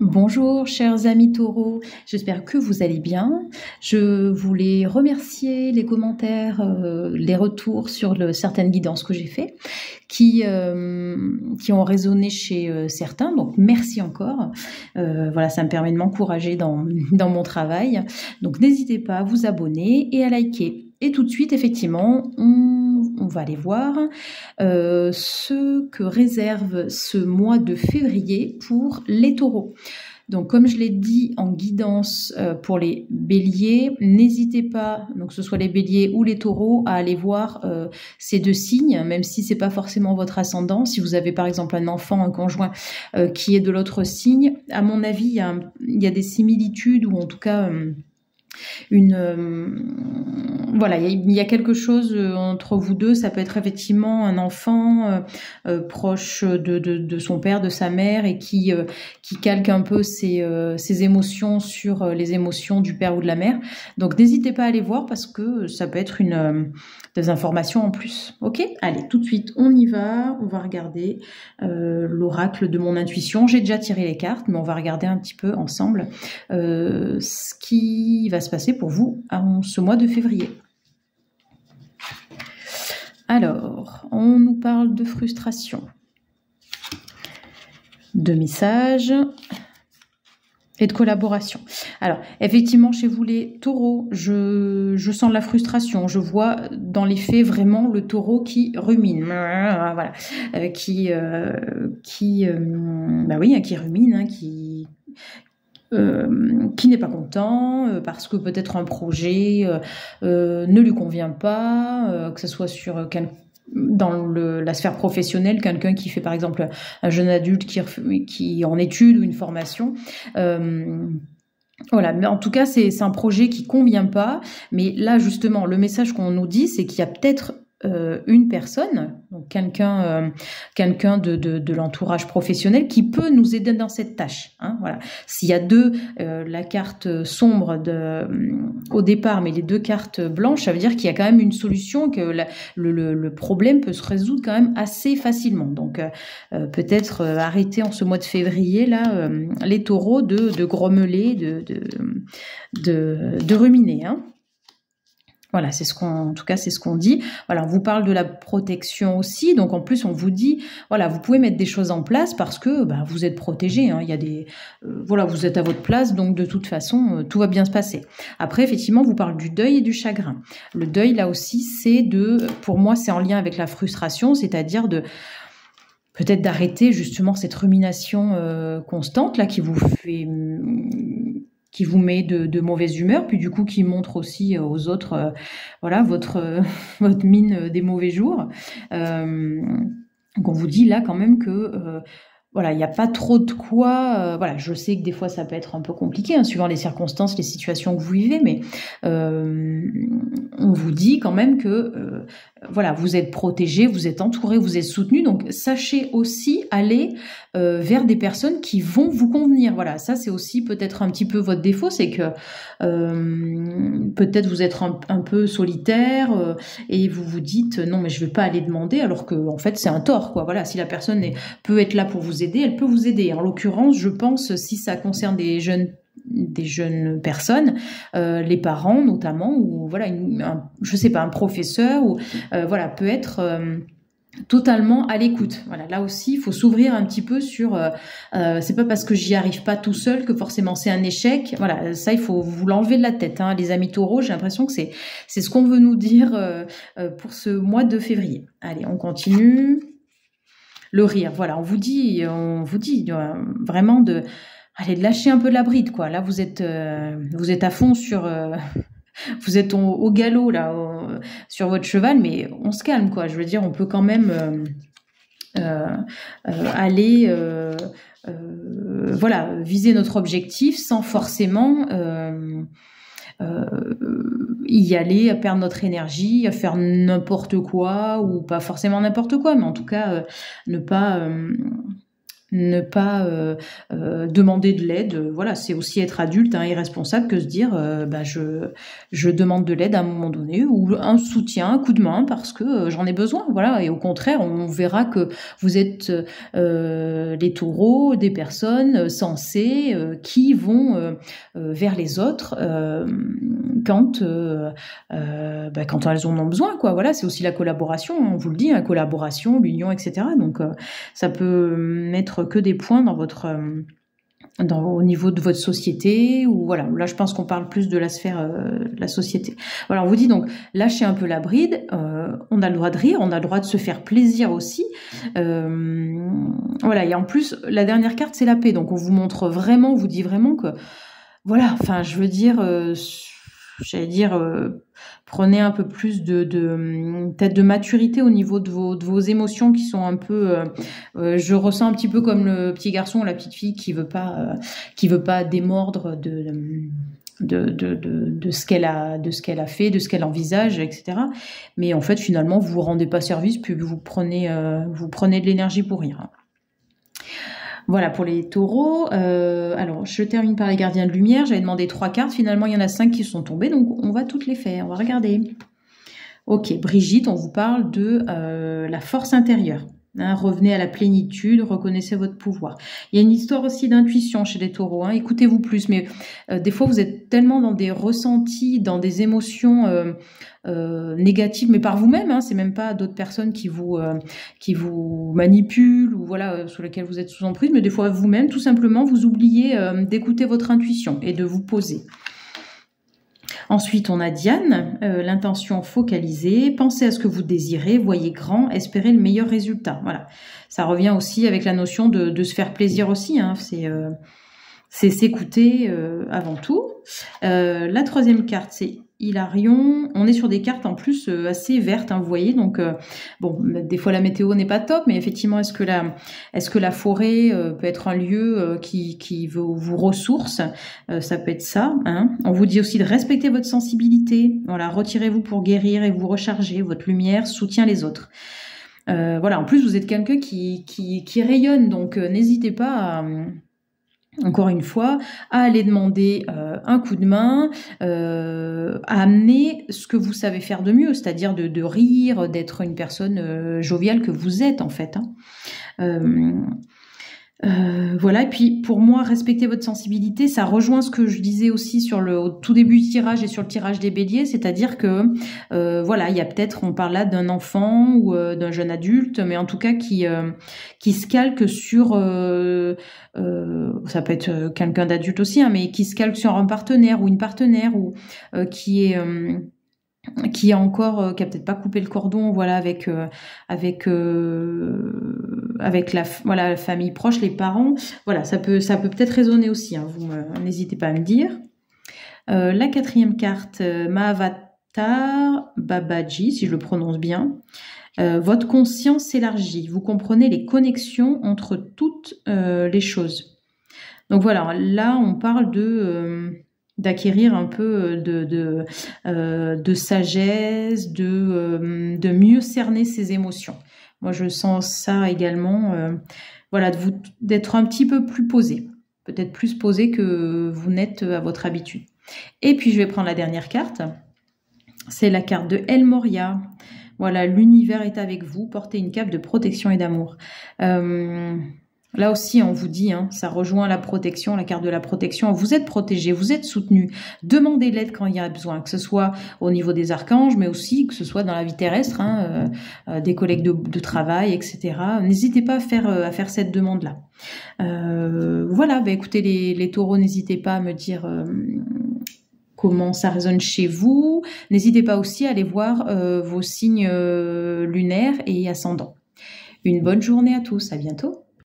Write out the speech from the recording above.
Bonjour chers amis taureaux, j'espère que vous allez bien. Je voulais remercier les commentaires, les retours sur certaines guidances que j'ai fait qui ont résonné chez certains, donc merci encore. Voilà, ça me permet de m'encourager dans mon travail. Donc n'hésitez pas à vous abonner et à liker. Et tout de suite, effectivement, on va aller voir ce que réserve ce mois de février pour les taureaux. Donc, comme je l'ai dit en guidance pour les béliers, n'hésitez pas, donc que ce soit les béliers ou les taureaux, à aller voir ces deux signes, même si c'est pas forcément votre ascendant. Si vous avez par exemple un enfant, un conjoint qui est de l'autre signe, à mon avis, il y a des similitudes ou en tout cas voilà, il y a quelque chose entre vous deux. Ça peut être effectivement un enfant proche de son père, de sa mère, et qui calque un peu ses émotions sur les émotions du père ou de la mère. Donc n'hésitez pas à aller voir parce que ça peut être des informations en plus. Ok, allez, tout de suite on y va. On va regarder l'oracle de mon intuition. J'ai déjà tiré les cartes, mais on va regarder un petit peu ensemble ce qui va se passer pour vous en ce mois de février. Alors, on nous parle de frustration, de messages et de collaboration. Alors, effectivement, chez vous les taureaux, je sens de la frustration. Je vois dans les faits vraiment le taureau qui rumine, voilà, qui rumine, hein, qui n'est pas content parce que peut-être un projet ne lui convient pas, que ce soit dans la sphère professionnelle, quelqu'un qui fait par exemple un jeune adulte qui est en études ou une formation. Voilà, mais en tout cas c'est un projet qui convient pas. Mais là justement, le message qu'on nous dit, c'est qu'il y a peut-être une personne, donc quelqu'un de l'entourage professionnel qui peut nous aider dans cette tâche. Hein, voilà. S'il y a la carte sombre au départ, mais les deux cartes blanches, ça veut dire qu'il y a quand même une solution, que le problème peut se résoudre quand même assez facilement. Donc peut-être arrêter en ce mois de février là, les taureaux de grommeler, de ruminer. Hein. Voilà, c'est ce qu'on dit. Voilà, on vous parle de la protection aussi. Donc, en plus, on vous dit, voilà, vous pouvez mettre des choses en place parce que, vous êtes protégé. Hein. Il y a vous êtes à votre place. Donc, de toute façon, tout va bien se passer. Après, effectivement, vous parle du deuil et du chagrin. Le deuil, là aussi, pour moi, c'est en lien avec la frustration, c'est-à-dire peut-être d'arrêter justement cette rumination constante là qui vous met de mauvaise humeur, puis du coup qui montre aussi aux autres votre mine des mauvais jours. Donc on vous dit là quand même que il n'y a pas trop de quoi. Je sais que des fois ça peut être un peu compliqué, hein, suivant les circonstances, les situations que vous vivez, mais on vous dit quand même que vous êtes protégé, vous êtes entouré, vous êtes soutenu. Donc sachez aussi aller vers des personnes qui vont vous convenir. Voilà, ça c'est aussi peut-être un petit peu votre défaut, c'est que peut-être vous êtes un peu solitaire et vous vous dites non mais je vais pas aller demander, alors que en fait c'est un tort quoi. Voilà, si la personne peut être là pour vous aider, elle peut vous aider. En l'occurrence, je pense, si ça concerne des jeunes personnes, les parents notamment, ou un professeur, ou peut être totalement à l'écoute. Voilà, là aussi, il faut s'ouvrir un petit peu sur. C'est pas parce que j'y arrive pas tout seul que forcément c'est un échec. Voilà, ça il faut vous l'enlever de la tête, hein, les amis taureaux. J'ai l'impression que c'est ce qu'on veut nous dire pour ce mois de février. Allez, on continue. Le rire, voilà, on vous dit vraiment de lâcher un peu la bride, quoi. Là, vous êtes à fond sur, vous êtes au galop là, sur votre cheval, mais on se calme, quoi. Je veux dire, on peut quand même aller, viser notre objectif sans forcément y aller, à perdre notre énergie, à faire n'importe quoi, ou pas forcément n'importe quoi, mais en tout cas ne ne pas demander de l'aide. Voilà, c'est aussi être adulte et responsable que se dire je demande de l'aide à un moment donné ou un soutien, un coup de main parce que j'en ai besoin. Voilà, et au contraire, on verra que vous êtes les taureaux, des personnes sensées qui vont vers les autres quand elles en ont besoin, quoi. Voilà, c'est aussi la collaboration, on vous le dit, la collaboration, l'union, etc. Donc ça peut mettre que des points dans votre au niveau de votre société, ou voilà, là je pense qu'on parle plus de la sphère de la société. Voilà, on vous dit donc lâchez un peu la bride, on a le droit de rire, on a le droit de se faire plaisir aussi. Voilà, et en plus la dernière carte c'est la paix, donc on vous montre vraiment, on vous dit vraiment que voilà, enfin je veux dire prenez un peu plus peut-être de maturité au niveau de vos émotions qui sont un peu je ressens un petit peu comme le petit garçon ou la petite fille qui veut pas démordre de ce qu'elle a fait, de ce qu'elle envisage, etc. Mais en fait finalement vous vous rendez pas service puis vous prenez de l'énergie pour rien. Voilà pour les taureaux. Alors, je termine par les gardiens de lumière. J'avais demandé 3 cartes. Finalement, il y en a 5 qui sont tombées. Donc, on va toutes les faire. On va regarder. Ok, Brigitte, on vous parle de la force intérieure. Revenez à la plénitude, reconnaissez votre pouvoir. Il y a une histoire aussi d'intuition chez les taureaux. Écoutez-vous plus. Mais des fois, vous êtes tellement dans des ressentis, dans des émotions négatives, mais par vous-même. C'est même pas d'autres personnes qui vous manipulent ou voilà sur lesquelles vous êtes sous emprise, mais des fois vous-même, tout simplement, vous oubliez d'écouter votre intuition et de vous poser. Ensuite, on a Diane, l'intention focalisée, pensez à ce que vous désirez, voyez grand, espérez le meilleur résultat. Voilà, ça revient aussi avec la notion de se faire plaisir aussi, c'est s'écouter avant tout. La troisième carte, c'est Hilarion. On est sur des cartes en plus assez vertes, vous voyez. Donc bon, des fois la météo n'est pas top, mais effectivement, est-ce que la forêt peut être un lieu qui vous ressource? Ça peut être ça. On vous dit aussi de respecter votre sensibilité. Voilà, retirez-vous pour guérir et vous recharger. Votre lumière soutient les autres. Voilà. En plus, vous êtes quelqu'un qui rayonne, donc n'hésitez pas encore une fois, à aller demander un coup de main, à amener ce que vous savez faire de mieux, c'est-à-dire de rire, d'être une personne joviale que vous êtes en fait. Voilà, et puis pour moi, respecter votre sensibilité, ça rejoint ce que je disais aussi au tout début du tirage et sur le tirage des béliers, c'est-à-dire que voilà, il y a peut-être, on parle là d'un enfant ou d'un jeune adulte, mais en tout cas qui se calque sur ça peut être quelqu'un d'adulte aussi, mais qui se calque sur un partenaire ou une partenaire ou qui a encore qui a peut-être pas coupé le cordon, voilà, avec la famille proche, les parents. Voilà, ça peut peut-être résonner aussi. Vous n'hésitez pas à me dire. La quatrième carte, Mahavatar Babaji, si je le prononce bien. Votre conscience s'élargit. Vous comprenez les connexions entre toutes les choses. Donc voilà, là on parle d'acquérir un peu de sagesse, de mieux cerner ses émotions. Moi, je sens ça également, voilà, d'être un petit peu plus posé, peut-être plus posé que vous n'êtes à votre habitude. Et puis, je vais prendre la dernière carte. C'est la carte de El Moria. Voilà, l'univers est avec vous, portez une cape de protection et d'amour. Là aussi, on vous dit, ça rejoint la protection, la carte de la protection. Vous êtes protégé, vous êtes soutenu. Demandez l'aide quand il y a besoin, que ce soit au niveau des archanges, mais aussi que ce soit dans la vie terrestre, des collègues de travail, etc. N'hésitez pas à faire cette demande-là. Voilà, écoutez, les taureaux, n'hésitez pas à me dire comment ça résonne chez vous. N'hésitez pas aussi à aller voir vos signes lunaires et ascendants. Une bonne journée à tous, à bientôt.